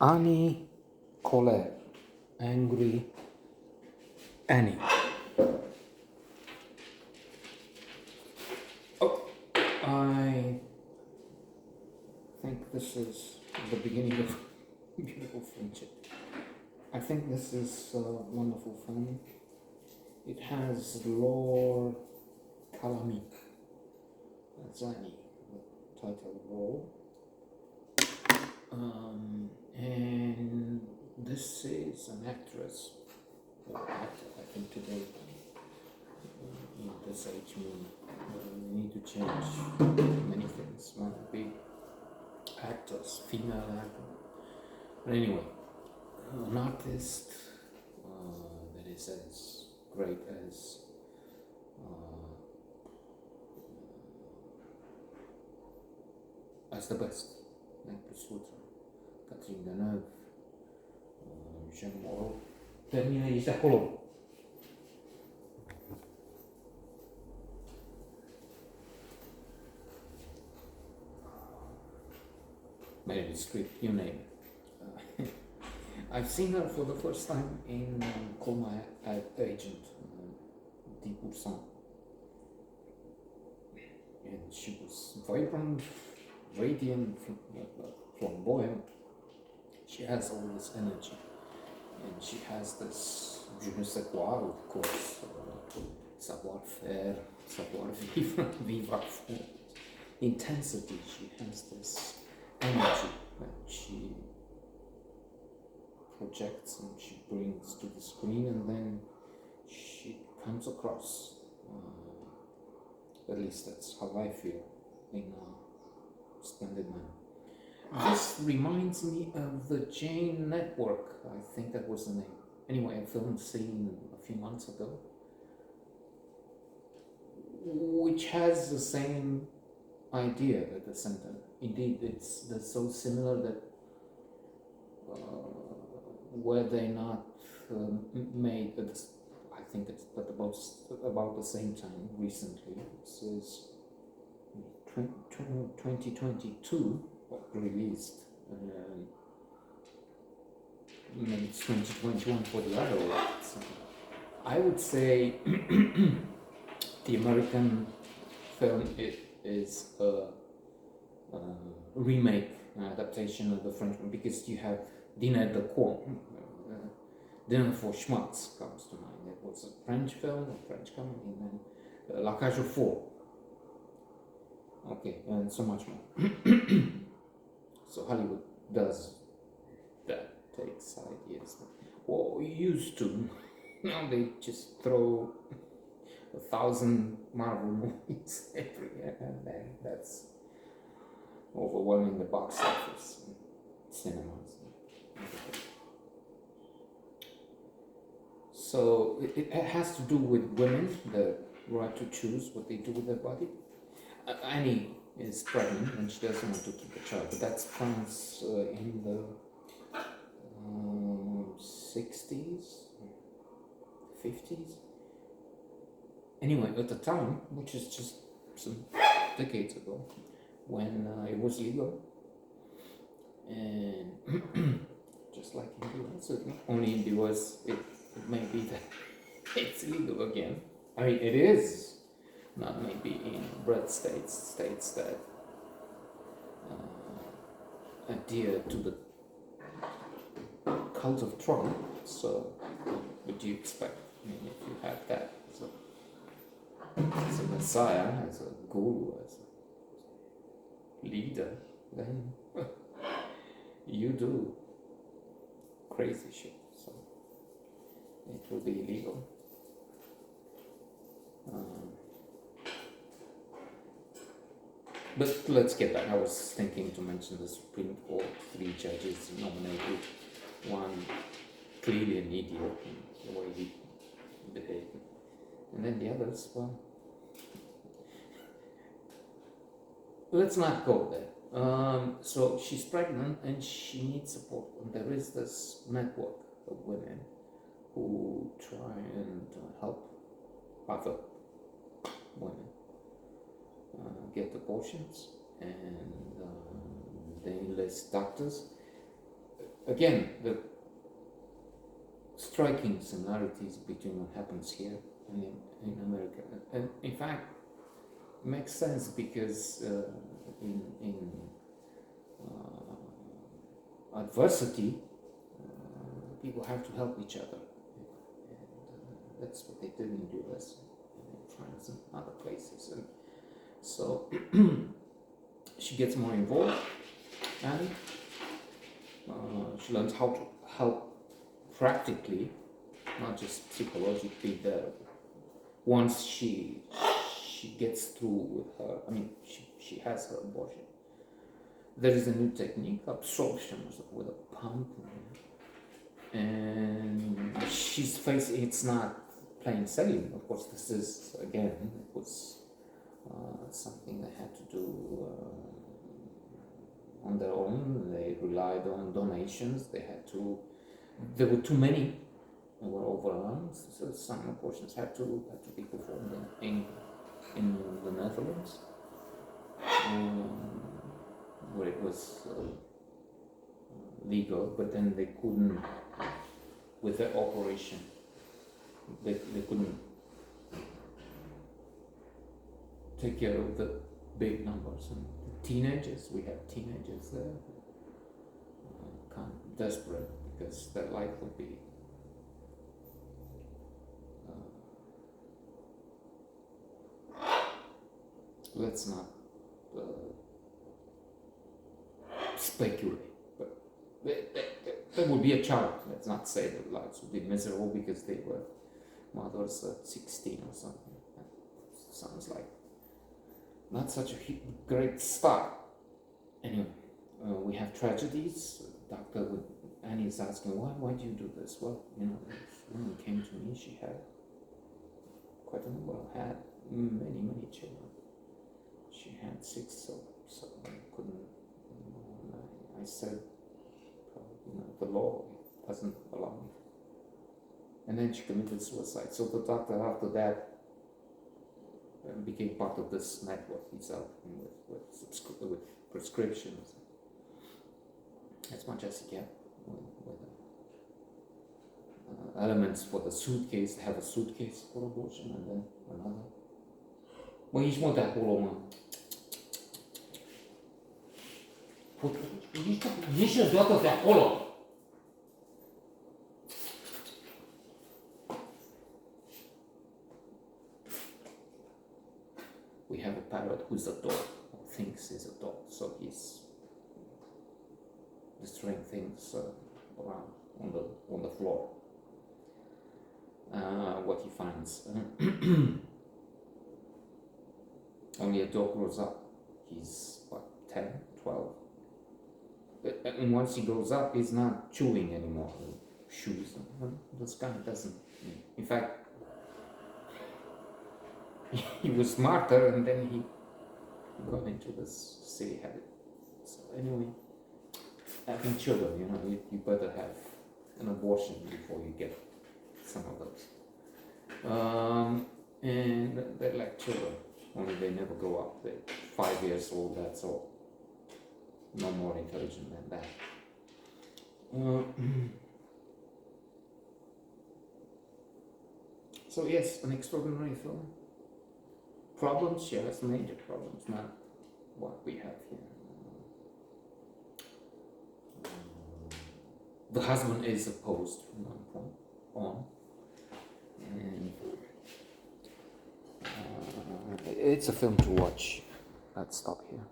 Annie Colere, Angry Annie. Oh, I think this is the beginning of beautiful friendship. I think this is a wonderful film. It has Lord Calamy as Annie, the title role. And this is an actress, or actor, I think today, in this age, we need to change many things. Want to be actors, female actor. But anyway, an artist that is as great as the best, like Bruce Willis, Catherine Deneuve, Jean Moreau. Termina aici de acolo. Meryl Streep, you name it. I've seen her for the first time in Call My Agent, 10%. And she was vibrant, radiant, flamboyant. She has all this energy. And she has this je ne sais quoi, of course, savoir-faire, savoir-vivre, vivre à fond. Intensity, she has this energy that she projects and she brings to the screen, and then she comes across, at least that's how I feel, in a splendid manner. This reminds me of the Jane Network, I think that was the name. Anyway, a film seen a few months ago, which has the same idea at the center. Indeed, they're so similar that were they not made at this, I think it's about the same time recently. This is 2022 released. Maybe it's 2021 for the other one. So I would say the American film is a remake, adaptation of the French one, because you have Dîner de Con, Dinner for Schmucks comes to mind. It was a French film, a French comedy, and then La Cage aux Folles. Okay, and so much more. So Hollywood does that, takes ideas. Or used to. Now they just throw 1,000 Marvel movies every year, and then that's overwhelming the box office, cinemas. So it has to do with women, the right to choose what they do with their body. Annie is pregnant and she doesn't want to keep a child, but that's France in the 60s, 50s. Anyway, at the time, which is just some decades ago, when it was legal, and just like in the US, only in the US it may be that it's illegal again. I mean, it is not maybe in red states that adhere to the cult of Trump. So, what do you expect? I mean, if you have that as a messiah, as a guru, as a leader, then you do crazy shit. So it will be illegal. But let's get back. I was thinking to mention the Supreme Court, 3 judges nominated, one clearly an idiot in the way he behaved, and then the others, well, let's not go there. So she's pregnant and she needs support, and there is this network of women who try and help other women get abortions, and they enlist doctors. again, the striking similarities between what happens here and in America. And in fact, it makes sense because in adversity, people have to help each other. And that's what they did in the US and in France and other places. And so she gets more involved and she learns how to help practically, not just psychologically. Once she gets through with her, I mean, she has her abortion. There is a new technique, absorption with a pump, and she's facing. It's not plain sailing. Of course, this is again. It was something they had to do on their own. They relied on donations. There were too many. They were overrun. So some abortions had to be performed in the Netherlands, where it was legal. But then they couldn't, with the operation, they couldn't take care of the big numbers and the teenagers. We have teenagers there, desperate because their life would be let's not speculate, but there would be a child. Let's not say their lives would be miserable because they were mothers at 16 or something. That sounds like not such a great start. Anyway, we have tragedies. Annie is asking, why do you do this? Well, this woman came to me. She had quite a number. Had many children. She had 6, so I couldn't. I said, the law doesn't allow me. And then she committed suicide. So the doctor, after that, became part of this network himself with prescriptions as much as he can, with elements for the suitcase. Have a suitcase for abortion and then another. Well, each one that whole we have a parrot who's a dog, or thinks he's a dog, so he's destroying things around on the floor. What he finds. Only a dog grows up. He's 10, 12. And once he grows up, he's not chewing anymore. Shoes. This guy doesn't. In fact, he was smarter, and then he got into this silly habit. So anyway, having children, you better have an abortion before you get some of those. And they're like children, only they never grow up. They're 5 years old. That's all. No more intelligent than that. So yes, an extraordinary film. Problems, yes, major problems, not what we have here. The husband is opposed from one point on, and it's a film to watch. Let's stop here.